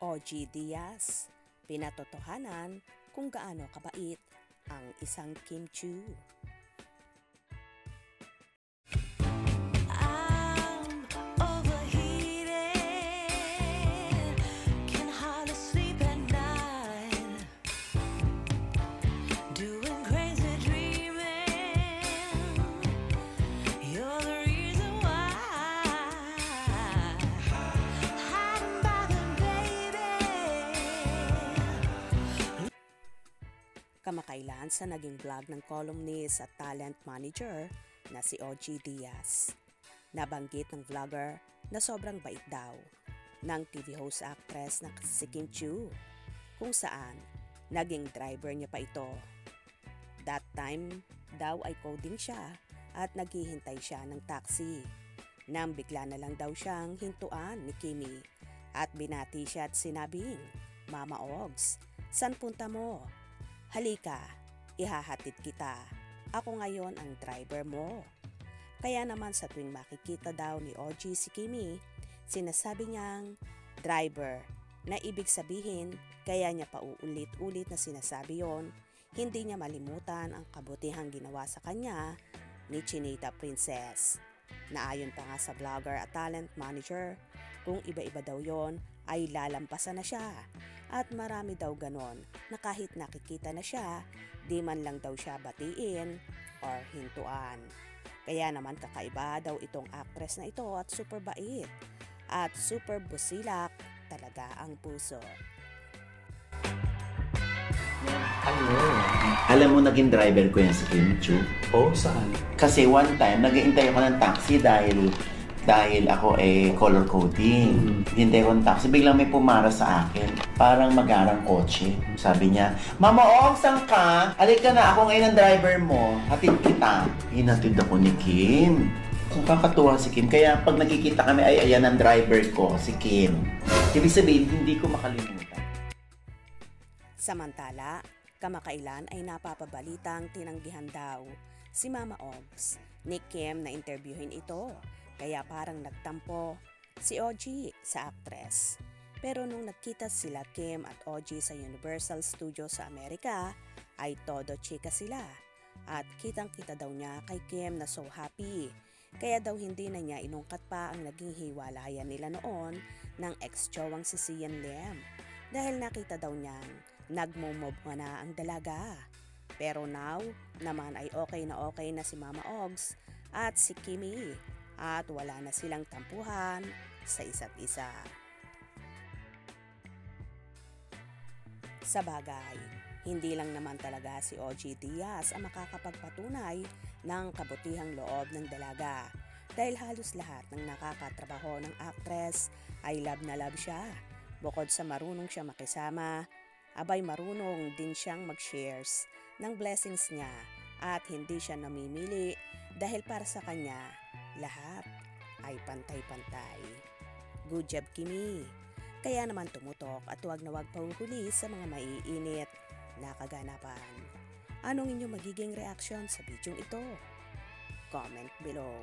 OG Diaz, pinatotohanan kung gaano kabait ang isang Kim Chiu. Kamakailan sa naging vlog ng columnist at talent manager na si OG Diaz. Nabanggit ng vlogger na sobrang bait daw ng TV host actress na si Kim Chiu, kung saan naging driver niya pa ito. That time daw ay coding siya at naghihintay siya ng taxi. Nang bigla na lang daw siyang hintuan ni Kimi at binati siya at sinabing, "Mama Ogs, saan punta mo? Halika, ihahatid kita. Ako ngayon ang driver mo." Kaya naman sa tuwing makikita daw ni OG si Kimi, sinasabi niyang driver, na ibig sabihin kaya niya pa uulit-ulit na sinasabi yon, hindi niya malimutan ang kabutihang ginawa sa kanya ni Chinita Princess. Naayon pa nga sa vlogger at talent manager, kung iba-iba daw yon ay lalampasan na siya. At marami daw ganon na kahit nakikita na siya, di man lang daw siya batiin or hintuan. Kaya naman kakaiba daw itong actress na ito at super bait at super busilak talaga ang puso. Alam mo, naging driver ko yan si Kim Chiu. Oh, saan? Kasi one time, nag-iintay ako ng taxi dahil ako color coding. Hintay ko ng taxi, biglang may pumara sa akin. Parang magarang kotse. Sabi niya, "Mama Ong, saan ka? Halika na, ako ngayon ang driver mo. Hatid kita." Hinatid ako ni Kim. Nakakatuwa si Kim. Kaya pag nakikita kami, ay ayan ang driver ko, si Kim. Ibig sabihin, hindi ko makalimutan. Samantala, kamakailan ay napapabalitang tinanggihan daw si Mama Ogs ni Kim na interviewin ito. Kaya parang nagtampo si OG sa actress. Pero nung nagkita sila Kim at OG sa Universal Studios sa Amerika, ay todo chika sila. At kitang-kita daw niya kay Kim na so happy. Kaya daw hindi na niya inungkat pa ang naging hiwalayan nila noon ng ex-jowang si Sian Lim. Dahil nakita daw niyang nagmo-move na ang dalaga. Pero now naman ay okay na si Mama Ogs at si Kimi. At wala na silang tampuhan sa isa't isa. Sa bagay, hindi lang naman talaga si OG Diaz ang makakapagpatunay ng kabutihang loob ng dalaga. Dahil halos lahat ng nakakatrabaho ng actress ay love na love siya. Bukod sa marunong siya makisama, abay marunong din siyang mag-shares ng blessings niya at hindi siya namimili dahil para sa kanya, lahat ay pantay-pantay. Good job, Kimi. Kaya naman tumutok at huwag na huwag pahuhuli sa mga maiinit na kaganapan. Anong inyong magiging reaction sa video ito? Comment below.